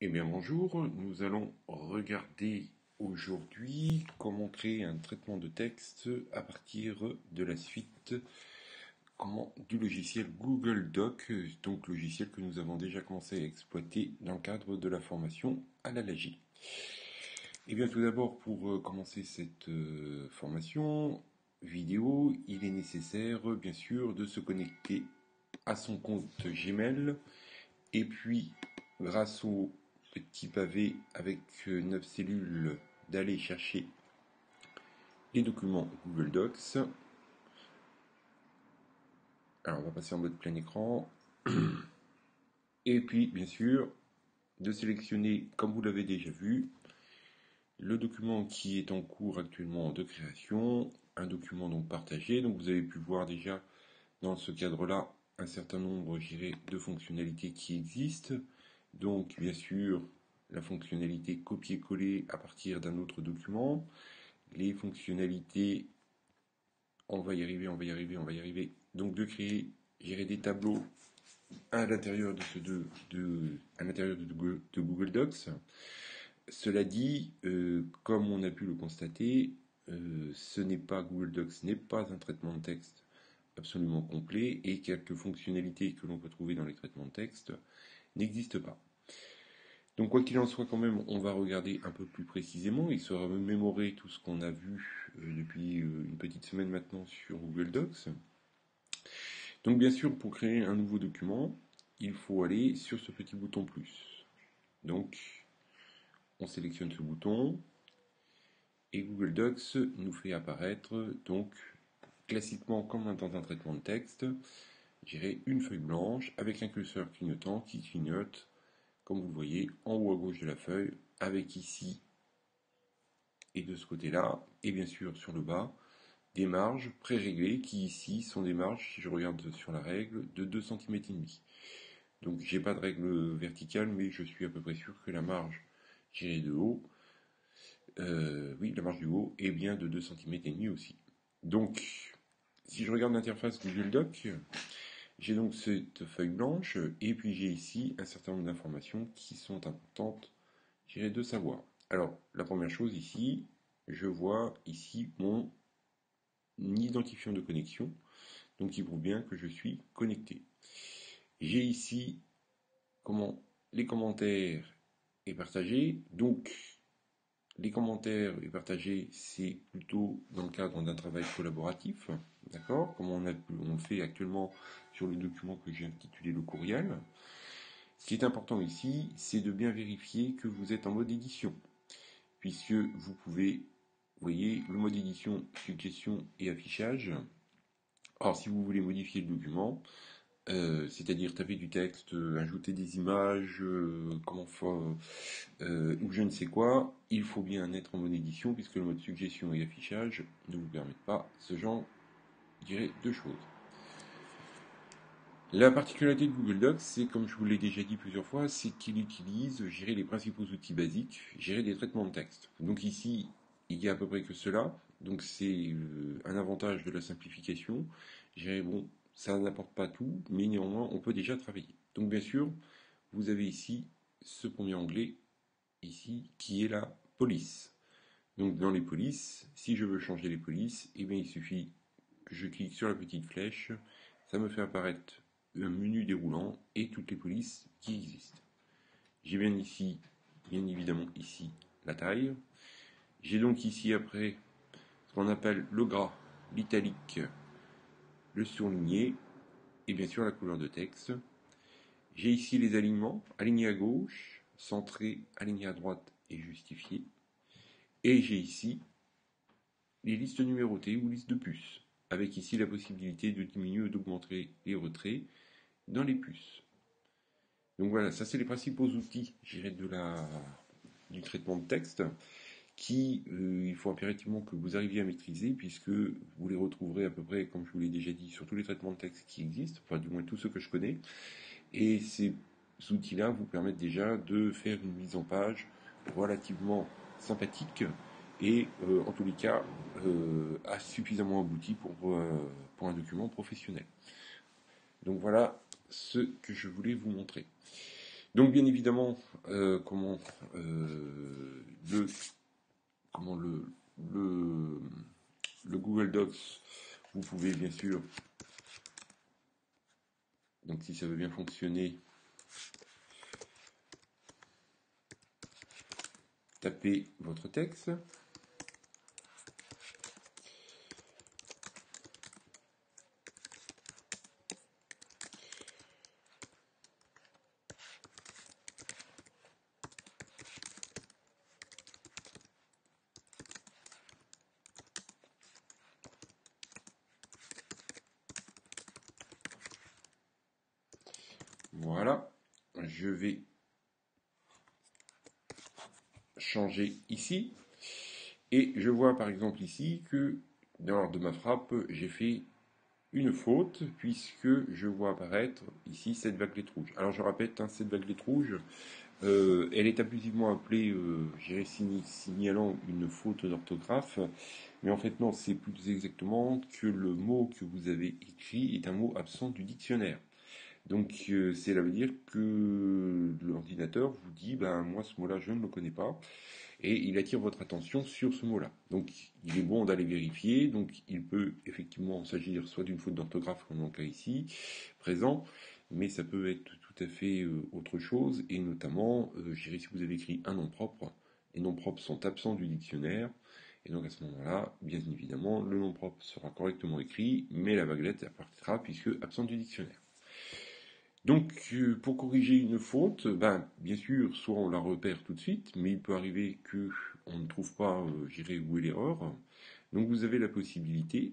Eh bien bonjour, nous allons regarder aujourd'hui comment créer un traitement de texte à partir de la suite du logiciel Google Doc, donc logiciel que nous avons déjà commencé à exploiter dans le cadre de la formation à la LAGI. Eh bien tout d'abord, pour commencer cette formation vidéo, il est nécessaire bien sûr de se connecter à son compte Gmail et puis grâce au petit pavé avec 9 cellules d'aller chercher les documents Google Docs. Alors on va passer en mode plein écran. Et puis bien sûr de sélectionner, comme vous l'avez déjà vu, le document qui est en cours actuellement de création, un document donc partagé. Donc vous avez pu voir déjà dans ce cadre-là un certain nombre, je dirais, de fonctionnalités qui existent. Donc bien sûr la fonctionnalité copier-coller à partir d'un autre document, les fonctionnalités, on va y arriver, donc de créer, gérer des tableaux à l'intérieur de Google Docs. Cela dit, comme on a pu le constater, Google Docs n'est pas un traitement de texte absolument complet et quelques fonctionnalités que l'on peut trouver dans les traitements de texte n'existent pas. Donc quoi qu'il en soit quand même, on va regarder un peu plus précisément, il sera mémoré tout ce qu'on a vu depuis une petite semaine maintenant sur Google Docs. Donc bien sûr, pour créer un nouveau document, il faut aller sur ce petit bouton plus. Donc on sélectionne ce bouton et Google Docs nous fait apparaître donc classiquement comme dans un traitement de texte, j'irai une feuille blanche avec un curseur clignotant qui clignote, comme vous voyez, en haut à gauche de la feuille, avec ici et de ce côté-là, et bien sûr sur le bas, des marges pré-réglées qui ici sont des marges, si je regarde sur la règle, de 2 cm et demi. Donc j'ai pas de règle verticale, mais je suis à peu près sûr que la marge, j'irai de haut, oui, la marge du haut est bien de 2 cm et demi aussi. Donc, si je regarde l'interface Google Doc, j'ai donc cette feuille blanche, et puis j'ai ici un certain nombre d'informations qui sont importantes, j'irai de savoir. Alors, la première chose ici, je vois ici mon identifiant de connexion, donc qui prouve bien que je suis connecté. J'ai ici les commentaires et partagés, donc les commentaires et partagés, c'est plutôt dans le cadre d'un travail collaboratif, d'accord, comme on le fait actuellement sur le document que j'ai intitulé le courriel. Ce qui est important ici, c'est de bien vérifier que vous êtes en mode édition, puisque vous pouvez, vous voyez, le mode édition, suggestion et affichage. Alors si vous voulez modifier le document, c'est-à-dire taper du texte, ajouter des images, ou je ne sais quoi, il faut bien être en mode édition puisque le mode suggestion et affichage ne vous permettent pas ce genre, je dirais, de choses. La particularité de Google Docs, c'est, comme je vous l'ai déjà dit plusieurs fois, c'est qu'il utilise, je dirais, les principaux outils basiques, je dirais, des traitements de texte. Donc ici, il y a à peu près que cela, donc c'est un avantage de la simplification. Je dirais, bon, ça n'apporte pas tout, mais néanmoins, on peut déjà travailler. Donc bien sûr, vous avez ici ce premier onglet, ici, qui est la police. Donc dans les polices, si je veux changer les polices, eh bien il suffit que je clique sur la petite flèche, ça me fait apparaître un menu déroulant et toutes les polices qui existent. J'ai bien ici, bien évidemment ici, la taille. J'ai donc ici après ce qu'on appelle le gras, l'italique, le surligné et bien sûr la couleur de texte. J'ai ici les alignements, aligné à gauche, centré, aligné à droite et justifié. Et j'ai ici les listes numérotées ou listes de puces, avec ici la possibilité de diminuer ou d'augmenter les retraits dans les puces. Donc voilà, ça c'est les principaux outils, je dirais, du traitement de texte, qui, il faut impérativement que vous arriviez à maîtriser, puisque vous les retrouverez à peu près, comme je vous l'ai déjà dit, sur tous les traitements de texte qui existent, enfin du moins tous ceux que je connais, et ces outils-là vous permettent déjà de faire une mise en page relativement sympathique, et en tous les cas suffisamment abouti pour un document professionnel. Donc voilà ce que je voulais vous montrer. Donc bien évidemment, comment le comment le le Google Docs, vous pouvez bien sûr, donc si ça veut bien fonctionner, taper votre texte. Voilà, je vais changer ici et je vois par exemple ici que lors de ma frappe, j'ai fait une faute puisque je vois apparaître ici cette vaguelette rouge. Alors je répète, hein, cette vaguelette rouge, elle est abusivement appelée, signalant une faute d'orthographe, mais en fait non, c'est plus exactement que le mot que vous avez écrit est un mot absent du dictionnaire. Donc cela veut dire que l'ordinateur vous dit, ben moi ce mot-là je ne le connais pas, et il attire votre attention sur ce mot-là. Donc il est bon d'aller vérifier, donc il peut effectivement s'agir soit d'une faute d'orthographe comme dans le cas ici, présent, mais ça peut être tout à fait autre chose, et notamment, je dirais si vous avez écrit un nom propre, les noms propres sont absents du dictionnaire, et donc à ce moment-là, bien évidemment, le nom propre sera correctement écrit, mais la vaguelette apparaîtra puisque absent du dictionnaire. Donc, pour corriger une faute, ben, bien sûr, soit on la repère tout de suite, mais il peut arriver que on ne trouve pas, où est l'erreur. Donc, vous avez la possibilité,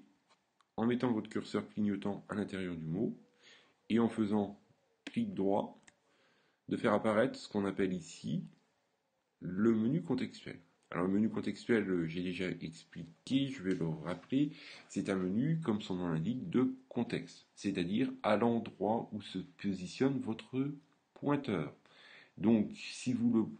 en mettant votre curseur clignotant à l'intérieur du mot et en faisant clic droit, de faire apparaître ce qu'on appelle ici le menu contextuel. Alors le menu contextuel, j'ai déjà expliqué, je vais le rappeler, c'est un menu, comme son nom l'indique, de contexte, c'est-à-dire à l'endroit où se positionne votre pointeur. Donc si vous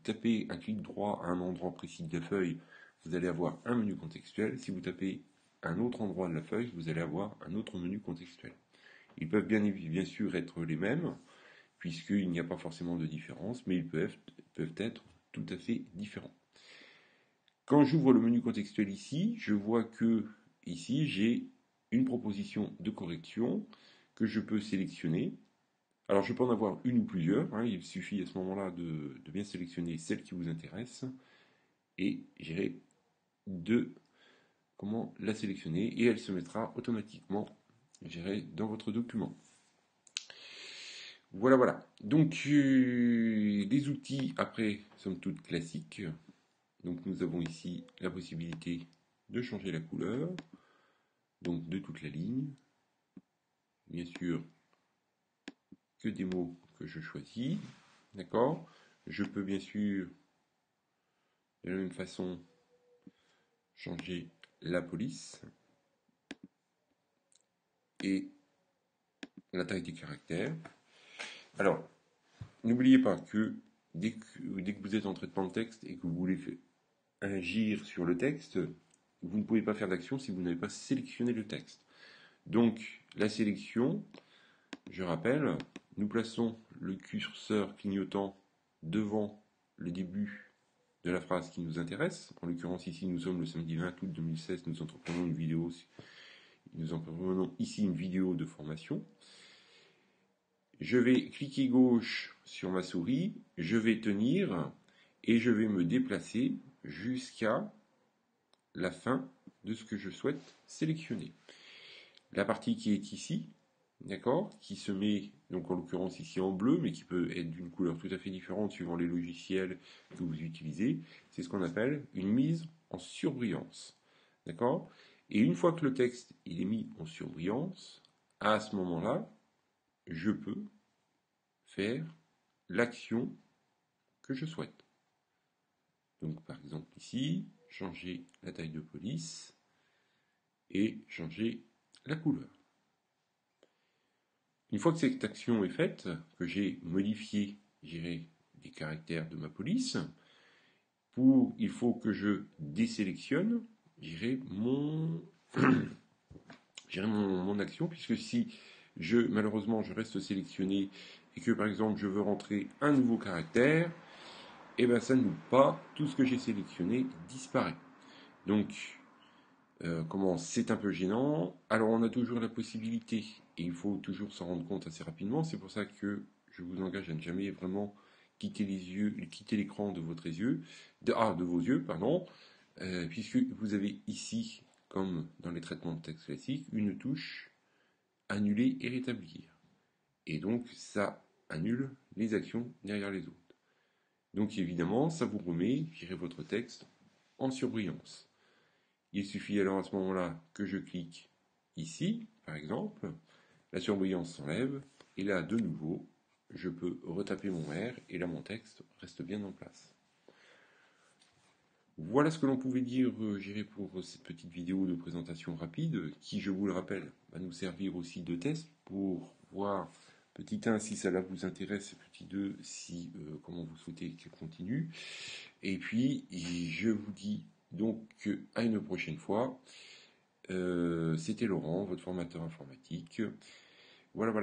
tapez un clic droit à un endroit précis de la feuille, vous allez avoir un menu contextuel. Si vous tapez un autre endroit de la feuille, vous allez avoir un autre menu contextuel. Ils peuvent bien sûr être les mêmes, puisqu'il n'y a pas forcément de différence, mais ils peuvent être tout à fait différents. Quand j'ouvre le menu contextuel ici, je vois que ici j'ai une proposition de correction que je peux sélectionner. Alors je peux en avoir une ou plusieurs, hein, il suffit à ce moment-là de bien sélectionner celle qui vous intéresse et j'irai de comment la sélectionner et elle se mettra automatiquement dans votre document. Voilà, voilà. Donc, les outils, après, somme toute classiques. Donc, nous avons ici la possibilité de changer la couleur, donc de toute la ligne. Bien sûr, que des mots que je choisis. D'accord? Je peux bien sûr, de la même façon, changer la police et la taille des caractères. Alors, n'oubliez pas que dès que vous êtes en traitement de texte et que vous voulez agir sur le texte, vous ne pouvez pas faire d'action si vous n'avez pas sélectionné le texte. Donc, la sélection, je rappelle, nous plaçons le curseur clignotant devant le début de la phrase qui nous intéresse. En l'occurrence, ici, nous sommes le samedi 20 août 2016, nous entreprenons ici une vidéo de formation. Je vais cliquer gauche sur ma souris, je vais tenir et je vais me déplacer jusqu'à la fin de ce que je souhaite sélectionner. La partie qui est ici, d'accord, qui se met, donc en l'occurrence ici en bleu, mais qui peut être d'une couleur tout à fait différente suivant les logiciels que vous utilisez, c'est ce qu'on appelle une mise en surbrillance. D'accord? Et une fois que le texte il est mis en surbrillance, à ce moment-là, je peux faire l'action que je souhaite. Donc par exemple ici, changer la taille de police et changer la couleur. Une fois que cette action est faite, que j'ai modifié, les caractères de ma police, il faut que je désélectionne, mon, mon action, puisque si malheureusement je reste sélectionné et que par exemple je veux rentrer un nouveau caractère, et bien ça ne loupe pas, tout ce que j'ai sélectionné disparaît. Donc, comment c'est un peu gênant. Alors on a toujours la possibilité, et il faut toujours s'en rendre compte assez rapidement, c'est pour ça que je vous engage à ne jamais vraiment quitter l'écran de votre yeux, de vos yeux, pardon, puisque vous avez ici, comme dans les traitements de texte classiques, une touche annuler et rétablir. Et donc ça annule les actions derrière les autres. Donc évidemment, ça vous remet, votre texte en surbrillance. Il suffit alors à ce moment-là que je clique ici, par exemple, la surbrillance s'enlève, et là, de nouveau, je peux retaper mon R, et là, mon texte reste bien en place. Voilà ce que l'on pouvait dire, pour cette petite vidéo de présentation rapide, qui, je vous le rappelle, va nous servir aussi de test pour voir, petit 1, si cela vous intéresse, et petit 2, si, comment vous souhaitez qu'elle continue. Et puis, je vous dis donc à une prochaine fois. C'était Laurent, votre formateur informatique. Voilà, voilà.